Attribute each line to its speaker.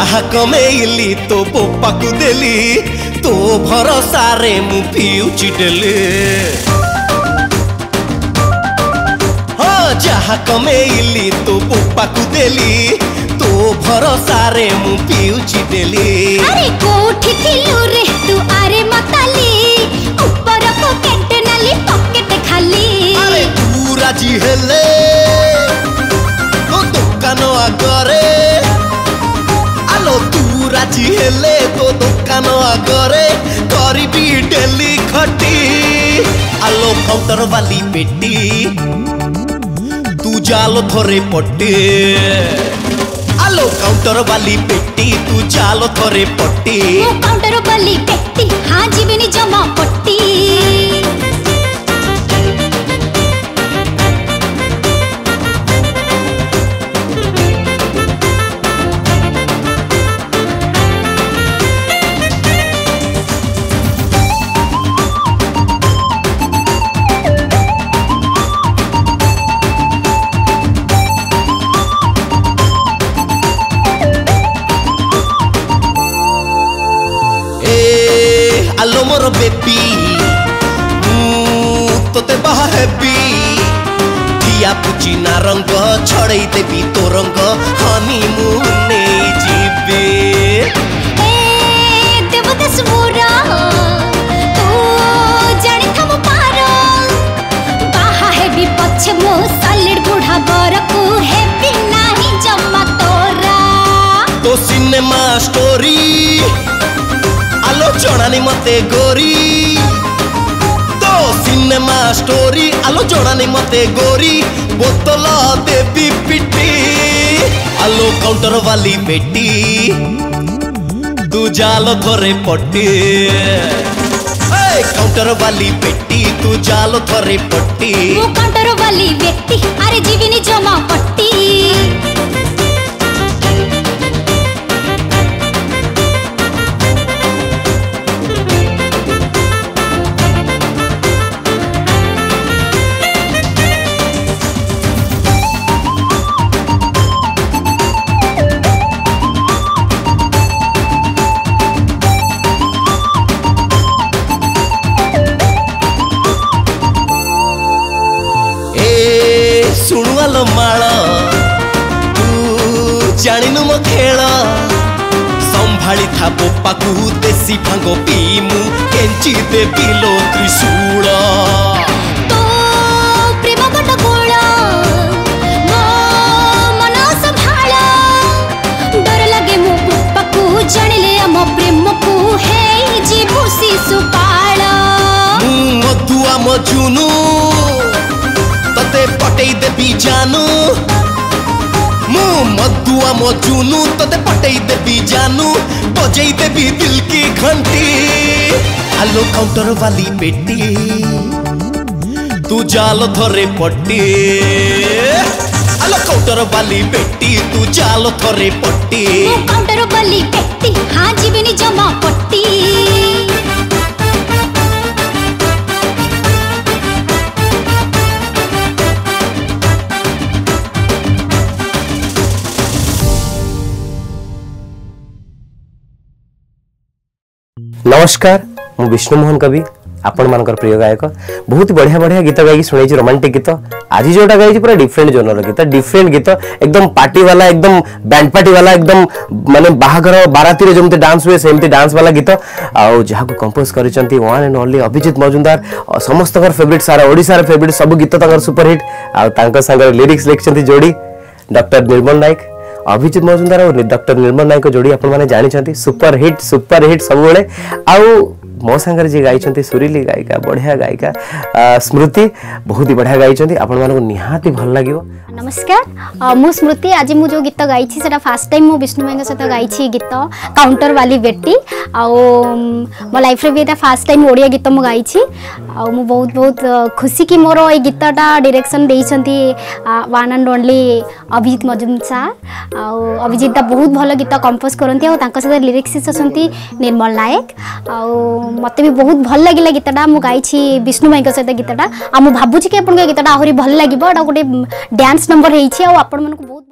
Speaker 1: जहा कमेली तो बोपा को देली तो भरोसा रे मु फ्यूची डेली हाँ जहा कमेली तो बोपा को देली तो भरोसा रे मु फ्यूची डेली
Speaker 2: अरे कोठी थिलु रे तू अरे मताली ऊपर पॉकेट नाली पॉकेट खाली
Speaker 1: अरे तू राजी हेले तो दुकान आगरे आलो तू राजी हेले तो दुकान आगरे करबी डेली खटी आलो काउंटर वाली पेटी तू जालो थोरे पट्टी आलो काउंटर वाली पेटी तू जालो थोरे पट्टी
Speaker 2: काउंटर वाली पेटी हाँ जीवनी जमा पट्टी
Speaker 1: आलो मोर बेबी तोते बाहा हेबी दिया पुची ना रंग छड़ई देबी तो रंग हनीमून ने जीबे
Speaker 2: देवदास मोरा तू जानी थम पारो बाहा हेबी पछे मो सॉलिड बुढ़ा बरकू हेबी नाही जम्मा तोरा
Speaker 1: तो सिनेमा स्टोरी आलोचना नहीं मते गोरी तो सिनेमा स्टोरी आलोचना नहीं मते गोरी बोतल देवी पिटी आलो काउंटर वाली बेटी तू जालो थोरे पट्टी काउंटर वाली बेटी तू जालो थोरे पट्टी
Speaker 2: काउंटर वाली बेटी अरे जीवनी जमा पट्टी
Speaker 1: शुणुआलो माल तू जानिनु मो खेल संभाली था बोपा को देसी भांग पीमु केंची देवी लो त्रिशूल
Speaker 2: तो प्रेम गट गोल मो मन संभाल डर लगे मो बोपा को जानिले हम प्रेम को हे जीवु शिशुपाल
Speaker 1: मधुआ मजुनु तते पटई देवी जानू मु मधुआ मजुनु तते पटई देवी जानू बजई देवी दिल की घंटी आलो काउंटर वाली बेटी तू जालो थोरे पट्टी आलो काउंटर वाली बेटी तू जालो थोरे पट्टी
Speaker 2: काउंटर वाली बेटी हाँ जीवनी जमा पट्टी
Speaker 3: नमस्कार मु विष्णु मोहन कवि आपण मानकर प्रिय गायक बहुत बढ़िया बढ़िया गीत गाई सुनाई रोमांटिक गीत आज जोटा गाई पूरा डिफरेंट जोनर गीत डिफरेंट गीत एकदम पार्टी वाला एकदम बैंड पार्टी वाला एकदम माने बाहागर बाराती रे जमते डांस हुए सेमती डांस वाला गीत आउ जहा को कंपोज करिसंती one and only Abhijit Majumdar समस्त कर फेवरेट सारा ओडिसा रे फेवरेट सब गीत तंगर सुपर हिट आउ तांका संग लिरिक्स लिखचंती जोड़ी डॉक्टर निर्मल नायक अभिजीत मजुमदार और डॉक्टर निर्मल नायक जोड़ी आपण माने जानी सुपर हिट सब बेले आउ मो सांगे जी गाई सुरीली गायिका बढ़िया गायिका स्मृति बहुत ही बढ़िया गाई आपण मानक निहाती भल लागिवो।
Speaker 2: नमस्कार मु स्मृति आज मु जो गीत गाई सेटा फर्स्ट टाइम मु विष्णु भाई सहित गाई गीत काउंटर वाली बेटी आउ मो लाइफ रे भी एटा फर्स्ट टाइम ओडिया गीत मु गाई आउ मु बहुत बहुत खुशी कि मोर ए गीतटा डायरेक्शन देइछंती one and only Abhijit Majumdar आउ अभिजीत दा बहुत भल गीत कंपोज करंती आउ तांका सहित लिरिक्स अछंती निर्मल नायक आउ मते भी बहुत भल लागिला गीतटा मु गाई विष्णु भाई सहित गीतटा आ मु भाबुची कि आपन गीतटा आहुरी भल लागिबो एटा गोटे डांस नंबर हेइछि आ आपण मन को बहुत